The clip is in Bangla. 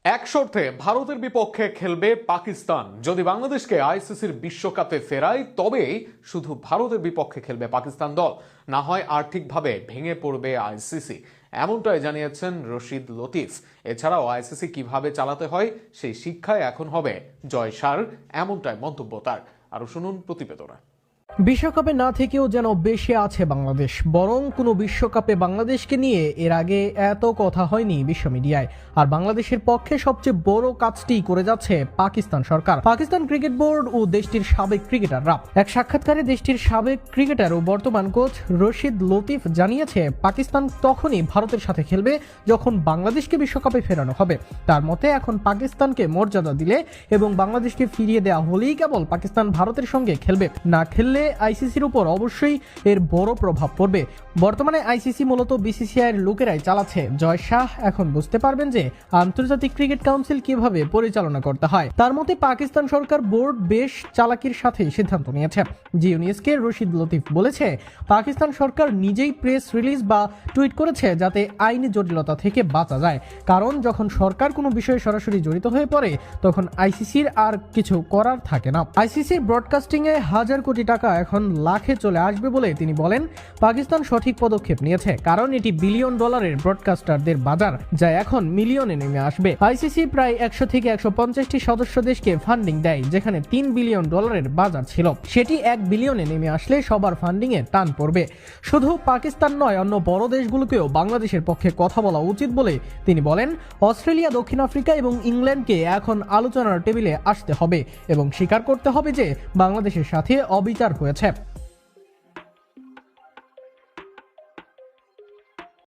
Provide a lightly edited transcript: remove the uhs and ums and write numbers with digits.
এক শর্তে ভারতের বিপক্ষে খেলবে পাকিস্তান। যদি বাংলাদেশকে আইসিসির বিশ্বকাপে ফেরায় তবেই শুধু ভারতের বিপক্ষে খেলবে পাকিস্তান দল, না হয় আর্থিকভাবে ভেঙে পড়বে আইসিসি। এমনটাই জানিয়েছেন রশিদ লতিফ। এছাড়াও আইসিসি কিভাবে চালাতে হয় সেই শিক্ষায় এখন হবে জয় সার, এমনটাই মন্তব্য তার। আরো শুনুন প্রতিবেদনে। বিশ্বকাপে না থেকেও যেন বেশি আছে বাংলাদেশ, বরং কোনো বিশ্বকাপে বাংলাদেশকে নিয়ে এর আগে এত কথা হয়নি বিশ্ব মিডিয়ায়। আর বাংলাদেশের পক্ষে সবচেয়ে বড় কাজটি করে যাচ্ছে পাকিস্তান সরকার, পাকিস্তান ক্রিকেট বোর্ড ও দেশটির সাবেক ক্রিকেটাররা। এক সাক্ষাৎকারে দেশটির সাবেক ক্রিকেটার ও বর্তমান কোচ রশিদ লতিফ জানিয়েছে, পাকিস্তান তখনই ভারতের সাথে খেলবে যখন বাংলাদেশকে বিশ্বকাপে ফেরানো হবে। তার মতে এখন পাকিস্তানকে মর্যাদা দিলে এবং বাংলাদেশকে ফিরিয়ে দেওয়া হলেই কেবল পাকিস্তান ভারতের সঙ্গে খেলবে, না খেললে আইসিসির উপর অবশ্যই এর বড় প্রভাব পড়বে। বর্তমানে আইসিসি মূলত বিসিসিআইয়ের লোকেরাই চালাচ্ছে। জয় শাহ এখন বুঝতে পারবেন যে আন্তর্জাতিক ক্রিকেট কাউন্সিল কিভাবে পরিচালনা করতে হয়। তার মতে পাকিস্তান সরকার বোর্ড বেশ চালাকির সাথে সিদ্ধান্ত নিয়েছে। জি নিউজকে রশিদ লতিফ বলেছে, পাকিস্তান সরকার নিজেই প্রেস রিলিজ বা টুইট করেছে যাতে আইনি জটিলতা থেকে বাঁচা যায়। কারণ যখন সরকার কোনো বিষয়ে সরাসরি জড়িত হয়ে পড়ে তখন আইসিসির আর কিছু করার থাকে না। আইসিসির ব্রডকাস্টিং এ হাজার কোটি টাকা এখন লাখে চলে আসবে বলে তিনি বলেন, পাকিস্তান সঠিক পদক্ষেপ নিয়েছে, কারণ এটি বিলিয়ন ডলারের ব্রডকাস্টারদের বাজার, যা এখন মিলিয়নে নেমে আসবে। আইসিসি প্রায় 100 থেকে 150টি সদস্য দেশকে ফান্ডিং দেয়, যেখানে 3 বিলিয়ন ডলারের বাজার ছিল, সেটি 1 বিলিয়নে নেমে আসলে সবার ফান্ডিং এ টান পড়বে। শুধু পাকিস্তান নয়, অন্য বড় দেশগুলোকেও বাংলাদেশের পক্ষে কথা বলা উচিত বলে তিনি বলেন। অস্ট্রেলিয়া, দক্ষিণ আফ্রিকা এবং ইংল্যান্ডকে এখন আলোচনার টেবিলে আসতে হবে এবং স্বীকার করতে হবে যে বাংলাদেশের সাথে অবিচার হয়েছে।